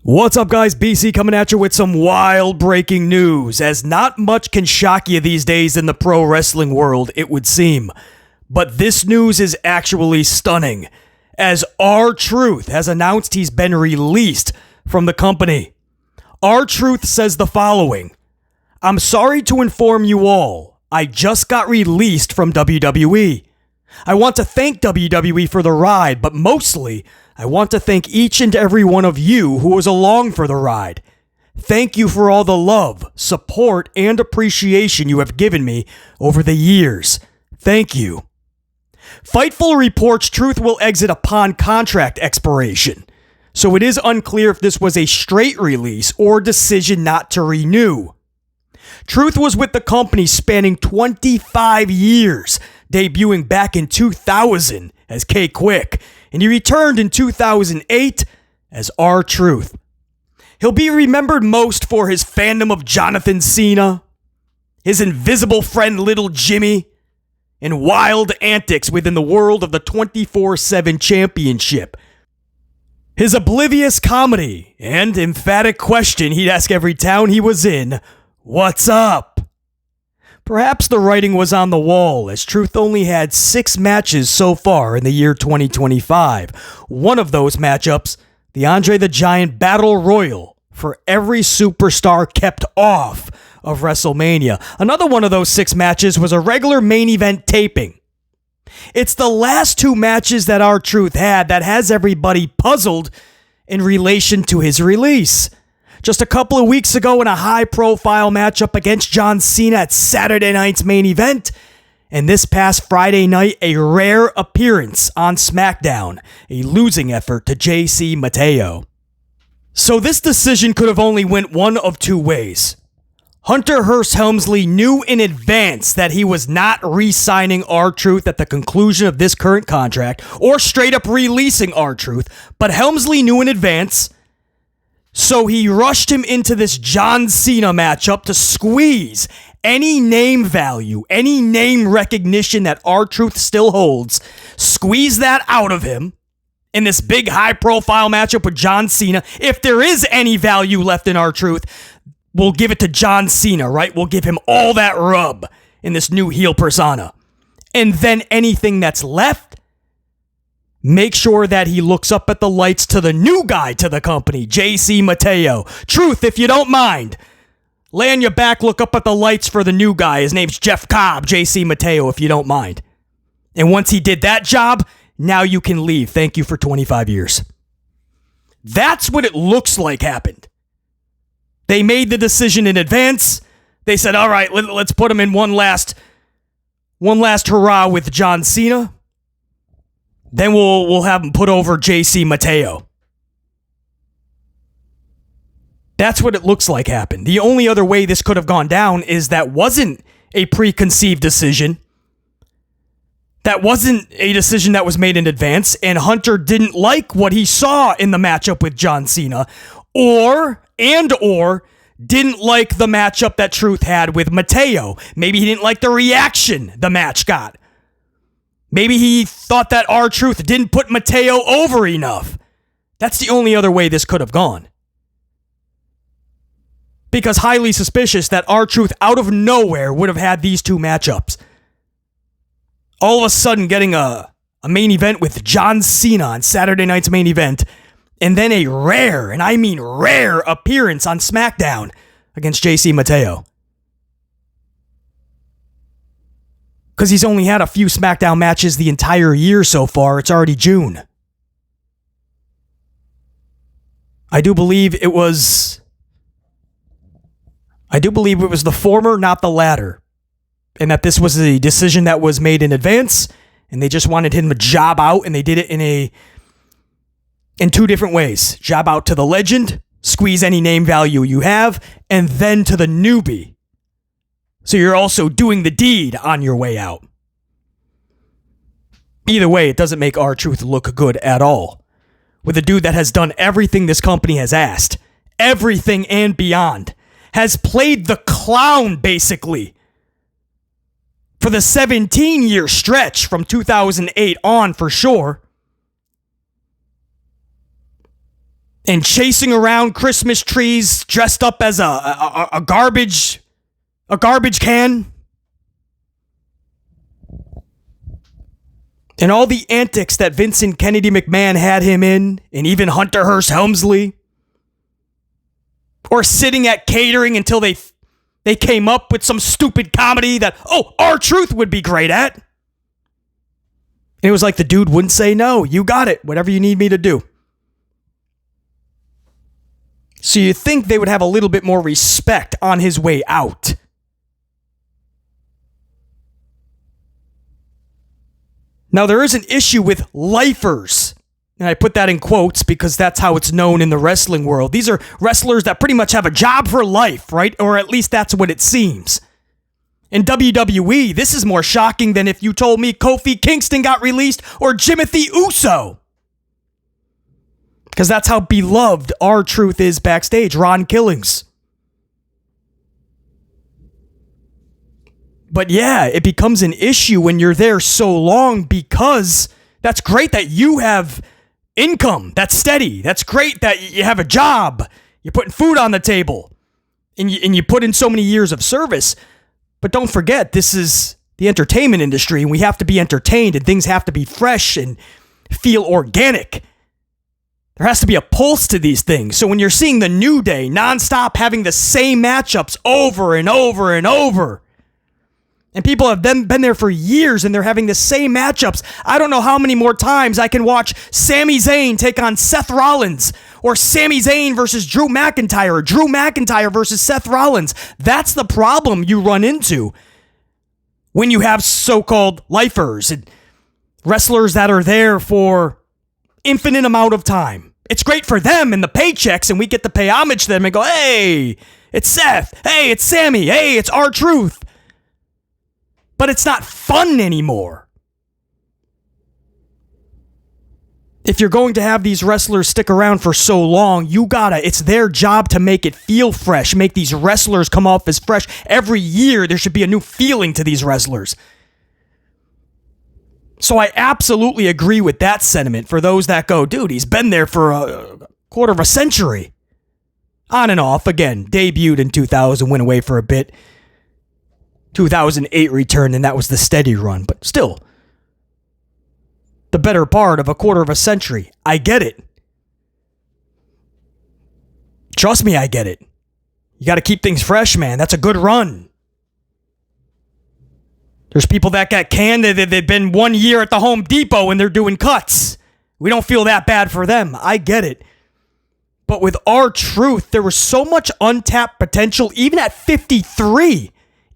What's up, guys? BC coming at you with some wild breaking news, as not much can shock you these days in the pro wrestling world, it would seem. But this news is actually stunning, as R-Truth has announced he's been released from the company. R-Truth says the following: "I'm sorry to inform you all, I just got released from WWE. I want to thank WWE for the ride, but mostly, I want to thank each and every one of you who was along for the ride. Thank you for all the love, support, and appreciation you have given me over the years. Thank you." Fightful reports Truth will exit upon contract expiration, so it is unclear if this was a straight release or decision not to renew. Truth was with the company spanning 25 years, debuting back in 2000 as K-Quick, and he returned in 2008 as R-Truth. He'll be remembered most for his fandom of Jonathan Cena, his invisible friend Little Jimmy, and wild antics within the world of the 24/7 championship. His oblivious comedy and emphatic question he'd ask every town he was in: "What's up?" Perhaps the writing was on the wall, as Truth only had 6 matches so far in the year 2025. One of those matchups, the Andre the Giant Battle Royal, for every superstar kept off of WrestleMania. Another one of those 6 matches was a regular main event taping. It's the last 2 matches that R-Truth had that has everybody puzzled in relation to his release. Just a couple of weeks ago in a high-profile matchup against John Cena at Saturday night's main event, and this past Friday night, a rare appearance on SmackDown, a losing effort to JC Mateo. So this decision could have only went one of 2 ways. Hunter Hearst Helmsley knew in advance that he was not re-signing R-Truth at the conclusion of this current contract, or straight up releasing R-Truth, but Helmsley knew in advance, so he rushed him into this John Cena matchup to squeeze any name value, any name recognition that R-Truth still holds, squeeze that out of him in this big high-profile matchup with John Cena. If there is any value left in R-Truth, we'll give it to John Cena, right? We'll give him all that rub in this new heel persona. And then anything that's left, make sure that he looks up at the lights to the new guy to the company, JC Mateo. Truth, if you don't mind, lay on your back, look up at the lights for the new guy. His name's Jeff Cobb, JC Mateo, if you don't mind. And once he did that job, now you can leave. Thank you for 25 years. That's what it looks like happened. They made the decision in advance. They said, all right, let's put him in one last hurrah with John Cena. Then we'll have him put over JC Mateo. That's what it looks like happened. The only other way this could have gone down is that wasn't a preconceived decision. That wasn't a decision that was made in advance, and Hunter didn't like what he saw in the matchup with John Cena, or didn't like the matchup that Truth had with Mateo. Maybe he didn't like the reaction the match got. Maybe he thought that R-Truth didn't put Mateo over enough. That's the only other way this could have gone. Because highly suspicious that R-Truth out of nowhere would have had these 2 matchups. All of a sudden getting a main event with John Cena on Saturday night's main event, and then a rare, and I mean rare, appearance on SmackDown against JC Mateo. Because he's only had a few SmackDown matches the entire year so far. It's already June. I do believe it was the former, not the latter. And that this was a decision that was made in advance, and they just wanted him to job out, and they did it in 2 different ways. Job out to the legend, squeeze any name value you have, and then to the newbie. So you're also doing the deed on your way out. Either way, it doesn't make R-Truth look good at all. With a dude that has done everything this company has asked, everything and beyond, has played the clown basically for the 17-year stretch from 2008 on for sure. and chasing around Christmas trees dressed up as a garbage can. And all the antics that Vincent Kennedy McMahon had him in, and even Hunter Hearst Helmsley. Or sitting at catering until they came up with some stupid comedy that, R-Truth would be great at. And it was like the dude wouldn't say no. You got it. Whatever you need me to do. So you think they would have a little bit more respect on his way out. Now, there is an issue with lifers. And I put that in quotes because that's how it's known in the wrestling world. These are wrestlers that pretty much have a job for life, right? Or at least that's what it seems. In WWE, this is more shocking than if you told me Kofi Kingston got released or Jimothy Uso. Because that's how beloved R-Truth is backstage, Ron Killings. But yeah, it becomes an issue when you're there so long because that's great that you have income that's steady. That's great that you have a job. You're putting food on the table. And you put in so many years of service. But don't forget, this is the entertainment industry and we have to be entertained and things have to be fresh and feel organic. There has to be a pulse to these things. So when you're seeing the New Day nonstop having the same matchups over and over and over, and people have been there for years and they're having the same matchups. I don't know how many more times I can watch Sami Zayn take on Seth Rollins or Sami Zayn versus Drew McIntyre or Drew McIntyre versus Seth Rollins. That's the problem you run into when you have so-called lifers and wrestlers that are there for infinite amount of time. It's great for them and the paychecks and we get to pay homage to them and go, hey, it's Seth. Hey, it's Sammy. Hey, it's R-Truth. But it's not fun anymore. If you're going to have these wrestlers stick around for so long, it's their job to make it feel fresh, make these wrestlers come off as fresh. Every year, there should be a new feeling to these wrestlers. So I absolutely agree with that sentiment for those that go, dude, he's been there for a quarter of a century. On and off, again, debuted in 2000, went away for a bit. 2008 returned, and that was the steady run. But still, the better part of a quarter of a century. I get it. Trust me, I get it. You got to keep things fresh, man. That's a good run. There's people that got canned. They've been 1 year at the Home Depot and they're doing cuts. We don't feel that bad for them. I get it. But with R-Truth, there was so much untapped potential, even at 53.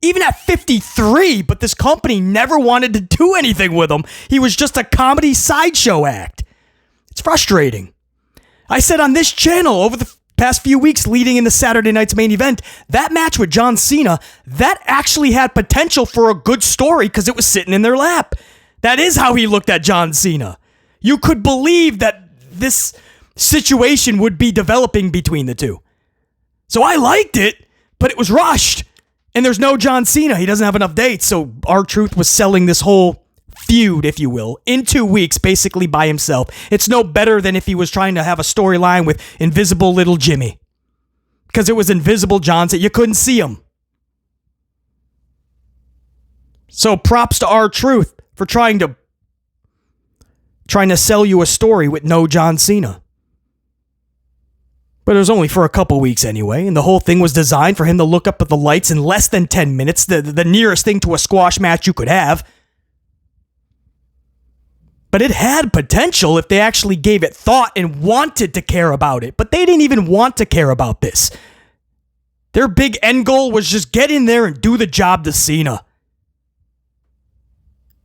Even at 53, but this company never wanted to do anything with him. He was just a comedy sideshow act. It's frustrating. I said on this channel over the past few weeks leading into Saturday night's main event, that match with John Cena, that actually had potential for a good story because it was sitting in their lap. That is how he looked at John Cena. You could believe that this situation would be developing between the two. So I liked it, but it was rushed. And there's no John Cena. He doesn't have enough dates. So R-Truth was selling this whole feud, if you will, in 2 weeks, basically by himself. It's no better than if he was trying to have a storyline with Invisible Little Jimmy. Because it was Invisible John Cena. You couldn't see him. So props to R-Truth for trying to sell you a story with no John Cena. But it was only for a couple weeks anyway, and the whole thing was designed for him to look up at the lights in less than 10 minutes, the nearest thing to a squash match you could have. But it had potential if they actually gave it thought and wanted to care about it. But they didn't even want to care about this. Their big end goal was just get in there and do the job to Cena.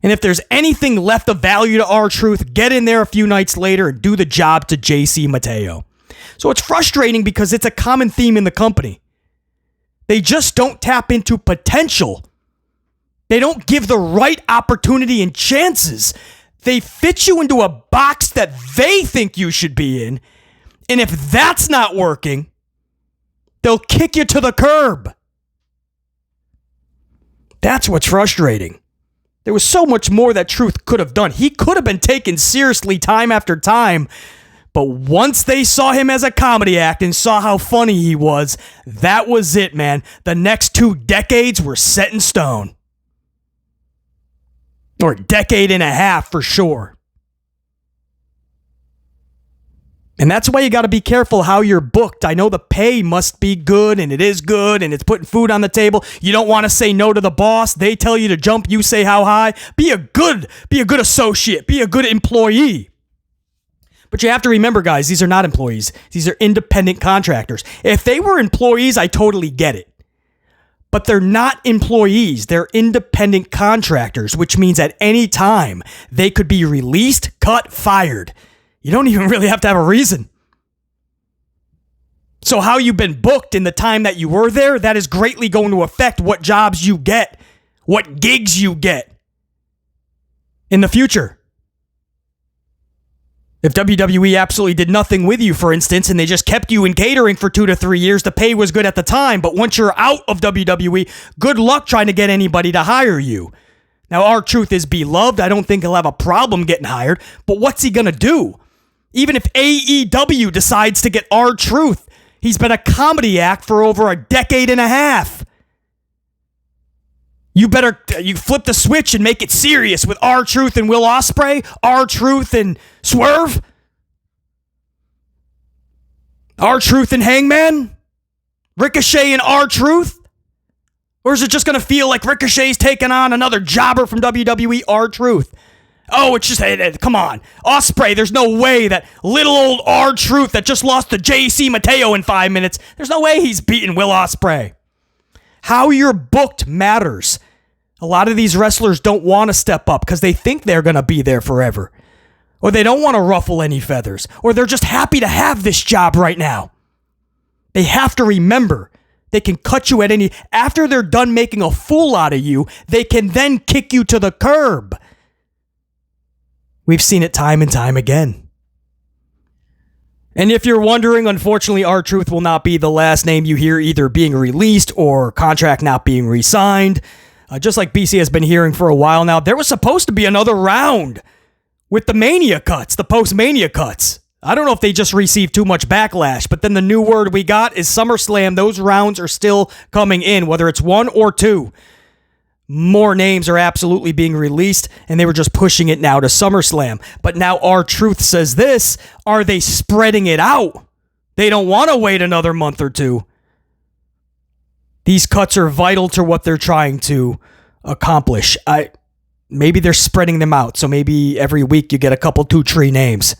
And if there's anything left of value to R-Truth, get in there a few nights later and do the job to JC Mateo. So it's frustrating because it's a common theme in the company. They just don't tap into potential. They don't give the right opportunity and chances. They fit you into a box that they think you should be in. And if that's not working, they'll kick you to the curb. That's what's frustrating. There was so much more that Truth could have done. He could have been taken seriously time after time. But once they saw him as a comedy act and saw how funny he was, that was it, man. The next 2 decades were set in stone. Or a decade and a half for sure. And that's why you got to be careful how you're booked. I know the pay must be good, and it is good, and it's putting food on the table. You don't want to say no to the boss. They tell you to jump, you say how high. Be a good associate. Be a good employee. But you have to remember, guys, these are not employees. These are independent contractors. If they were employees, I totally get it. But they're not employees. They're independent contractors, which means at any time they could be released, cut, fired. You don't even really have to have a reason. So how you've been booked in the time that you were there, that is greatly going to affect what jobs you get, what gigs you get in the future. If WWE absolutely did nothing with you, for instance, and they just kept you in catering for 2 to 3 years, the pay was good at the time, but once you're out of WWE, good luck trying to get anybody to hire you. Now, R-Truth is beloved. I don't think he'll have a problem getting hired, but what's he going to do? Even if AEW decides to get R-Truth, he's been a comedy act for over a decade and a half. You flip the switch and make it serious with R-Truth and Will Ospreay, R-Truth and Swerve, R-Truth and Hangman, Ricochet and R-Truth? Or is it just going to feel like Ricochet's taking on another jobber from WWE, R-Truth? Oh, it's just, come on. Ospreay, there's no way that little old R-Truth that just lost to JC Mateo in 5 minutes, there's no way he's beating Will Ospreay. How you're booked matters. A lot of these wrestlers don't want to step up because they think they're going to be there forever. Or they don't want to ruffle any feathers. Or they're just happy to have this job right now. They have to remember, they can cut you at any... After they're done making a fool out of you, they can then kick you to the curb. We've seen it time and time again. And if you're wondering, unfortunately, R-Truth will not be the last name you hear either being released or contract not being re-signed. Just like BC has been hearing for a while now, there was supposed to be another round with the Mania cuts, the post-Mania cuts. I don't know if they just received too much backlash, but then the new word we got is SummerSlam. Those rounds are still coming in, whether it's 1 or 2. More names are absolutely being released, and they were just pushing it now to SummerSlam. But now R-Truth says this. Are they spreading it out? They don't want to wait another month or 2. These cuts are vital to what they're trying to accomplish. Maybe they're spreading them out, so maybe every week you get a couple 2-3 names.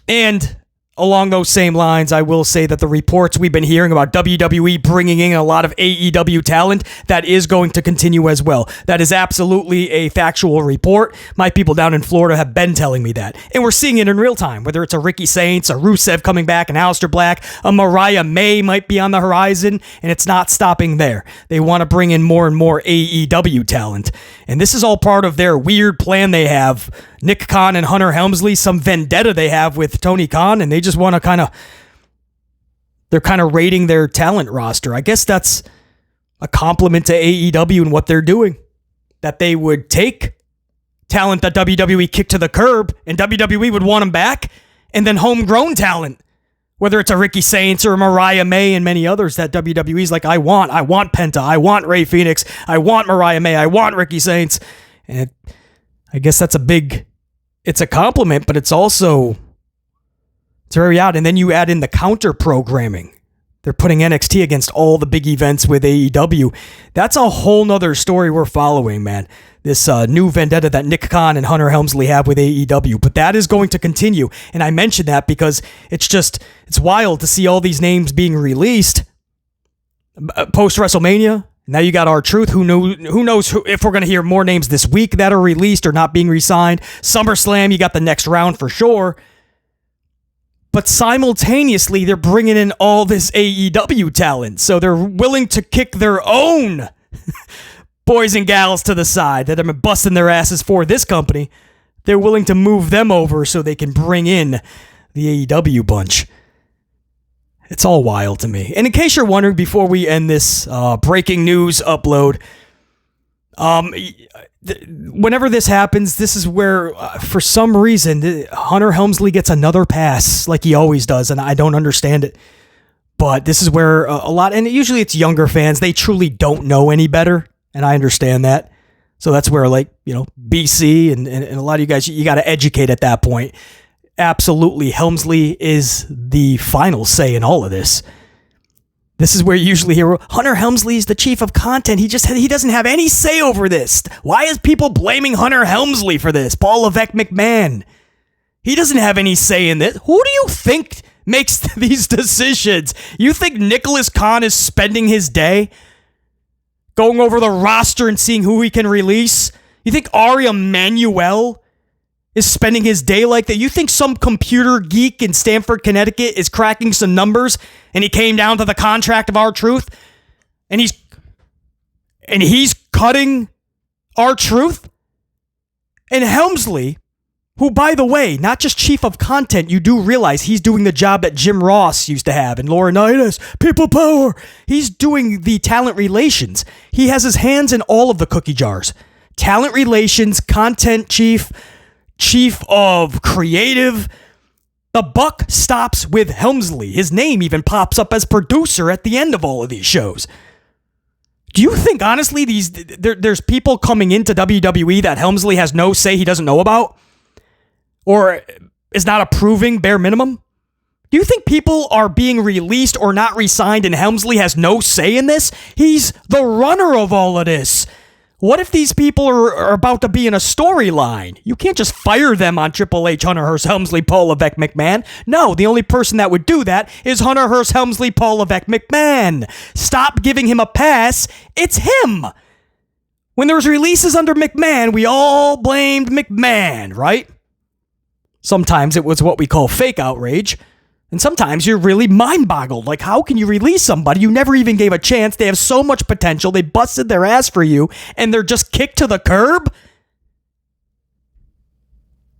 And along those same lines, I will say that the reports we've been hearing about WWE bringing in a lot of AEW talent, that is going to continue as well. That is absolutely a factual report. My people down in Florida have been telling me that. And we're seeing it in real time, whether it's a Ricky Saints, a Rusev coming back, an Aleister Black, a Mariah May might be on the horizon, and it's not stopping there. They want to bring in more and more AEW talent. And this is all part of their weird plan they have. Nick Khan and Hunter Helmsley, some vendetta they have with Tony Khan, and they just want to they're kind of rating their talent roster. I guess that's a compliment to AEW and what they're doing. That they would take talent that WWE kicked to the curb, and WWE would want them back, and then homegrown talent, whether it's a Ricky Saints or a Mariah May and many others that WWE's like, I want Penta, I want Rey Fenix, I want Mariah May, I want Ricky Saints. And I guess that's it's a compliment, but it's very odd. And then you add in the counter programming. They're putting NXT against all the big events with AEW. That's a whole nother story we're following, man. This new vendetta that Nick Khan and Hunter Helmsley have with AEW. But that is going to continue. And I mention that because it's wild to see all these names being released post-WrestleMania. Now you got R-Truth. Who knows if we're going to hear more names this week that are released or not being re-signed. SummerSlam, you got the next round for sure. But simultaneously, they're bringing in all this AEW talent. So they're willing to kick their own boys and gals to the side that have been busting their asses for this company. They're willing to move them over so they can bring in the AEW bunch. It's all wild to me. And in case you're wondering, before we end this breaking news upload, Whenever this happens, this is where, for some reason, Hunter Helmsley gets another pass like he always does, and I don't understand it. But this is where a lot, and usually it's younger fans, they truly don't know any better, and I understand that. So that's where, like, BC and a lot of you guys, you got to educate at that point. Absolutely, Helmsley is the final say in all of this. This is where you usually hear, Hunter Helmsley is the chief of content. He doesn't have any say over this. Why is people blaming Hunter Helmsley for this? Paul Levesque McMahon. He doesn't have any say in this. Who do you think makes these decisions? You think Nicholas Khan is spending his day going over the roster and seeing who he can release? You think Ari Emanuel is spending his day like that? You think some computer geek in Stamford, Connecticut is cracking some numbers and he came down to the contract of R-Truth and he's cutting R-Truth? And Helmsley, who, by the way, not just chief of content, you do realize he's doing the job that Jim Ross used to have and Laurinaitis, people power. He's doing the talent relations. He has his hands in all of the cookie jars. Talent relations, content chief of creative. The buck stops with Helmsley. His name even pops up as producer at the end of all of these shows. Do you think, honestly, there's people coming into WWE that Helmsley has no say, he doesn't know about? Or is not approving bare minimum? Do you think people are being released or not re-signed and Helmsley has no say in this? He's the runner of all of this. What if these people are about to be in a storyline? You can't just fire them on Triple H, Hunter Hearst Helmsley, Paul Levesque McMahon. No, the only person that would do that is Hunter Hearst Helmsley, Paul Levesque McMahon. Stop giving him a pass. It's him. When there was releases under McMahon, we all blamed McMahon, right? Sometimes it was what we call fake outrage. And sometimes you're really mind-boggled. Like, how can you release somebody you never even gave a chance? They have so much potential. They busted their ass for you, and they're just kicked to the curb?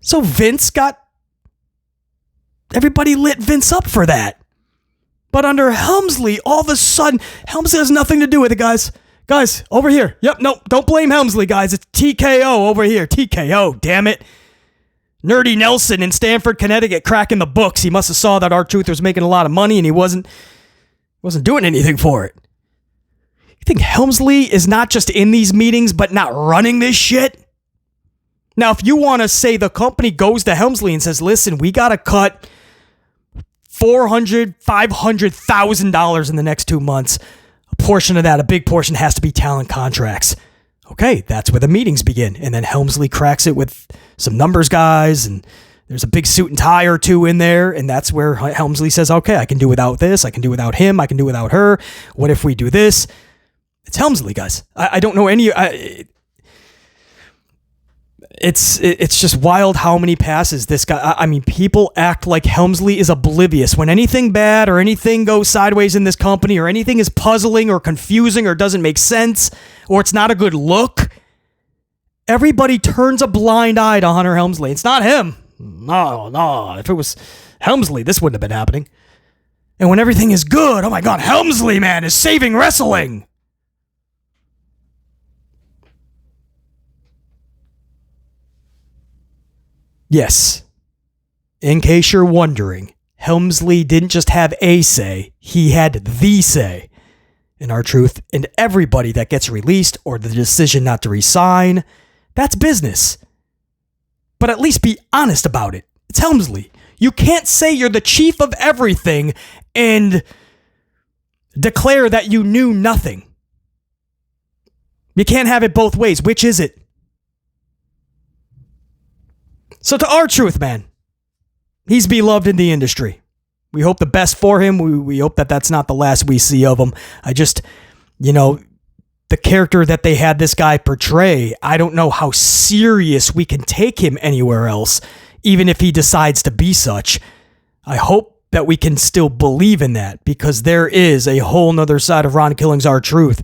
So Vince got... Everybody lit Vince up for that. But under Helmsley, all of a sudden, Helmsley has nothing to do with it, guys. Guys, over here. Yep, no, don't blame Helmsley, guys. It's TKO over here. TKO, damn it. Nerdy Nelson in Stamford, Connecticut, cracking the books. He must have saw that R-Truth was making a lot of money and he wasn't doing anything for it. You think Helmsley is not just in these meetings but not running this shit? Now, if you want to say the company goes to Helmsley and says, listen, we got to cut $400,000, $500,000 in the next 2 months, a portion of that, a big portion, has to be talent contracts. Okay, that's where the meetings begin. And then Helmsley cracks it with some numbers guys, and there's a big suit and tie or two in there, and that's where Helmsley says, okay, I can do without this, I can do without him, I can do without her. What if we do this? It's Helmsley, guys. I don't know any... It's just wild how many passes this guy... I mean, people act like Helmsley is oblivious. When anything bad or anything goes sideways in this company or anything is puzzling or confusing or doesn't make sense or it's not a good look, everybody turns a blind eye to Hunter Helmsley. It's not him. No. If it was Helmsley, this wouldn't have been happening. And when everything is good, oh my God, Helmsley, man, is saving wrestling. Yes, in case you're wondering, Helmsley didn't just have a say, he had the say in R-Truth, and everybody that gets released or the decision not to resign, that's business. But at least be honest about it. It's Helmsley. You can't say you're the chief of everything and declare that you knew nothing. You can't have it both ways. Which is it? So to R-Truth, man, he's beloved in the industry. We hope the best for him. We hope that that's not the last we see of him. I just, the character that they had this guy portray, I don't know how serious we can take him anywhere else, even if he decides to be such. I hope that we can still believe in that, because there is a whole nother side of Ron Killing's R-Truth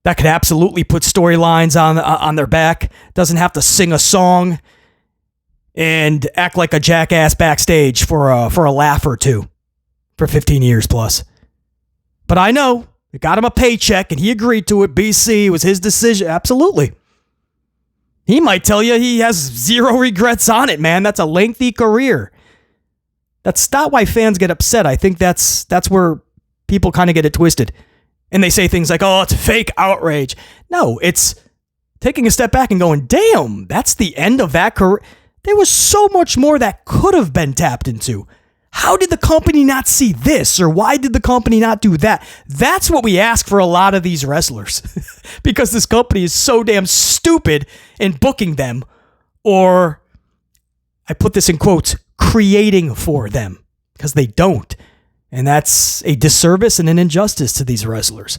that could absolutely put storylines on their back, doesn't have to sing a song and act like a jackass backstage for a laugh or two for 15 years plus. But I know It got him a paycheck and he agreed to it. BC, it was his decision. Absolutely. He might tell you he has zero regrets on it, man. That's a lengthy career. That's not why fans get upset. I think that's where people kind of get it twisted. And they say things like, oh, it's fake outrage. No, it's taking a step back and going, damn, that's the end of that career. There was so much more that could have been tapped into. How did the company not see this? Or why did the company not do that? That's what we ask for a lot of these wrestlers. Because this company is so damn stupid in booking them. Or, I put this in quotes, creating for them. Because they don't. And that's a disservice and an injustice to these wrestlers.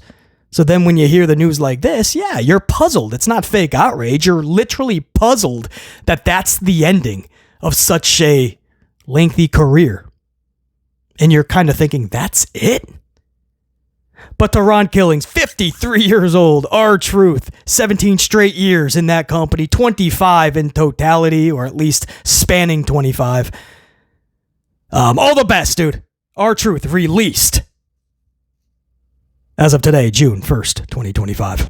So then when you hear the news like this, yeah, you're puzzled. It's not fake outrage. You're literally puzzled that that's the ending of such a lengthy career. And you're kind of thinking, that's it? But to Ron Killings, 53 years old, R-Truth, 17 straight years in that company, 25 in totality, or at least spanning 25. All the best, dude. R-Truth released as of today, June 1st, 2025.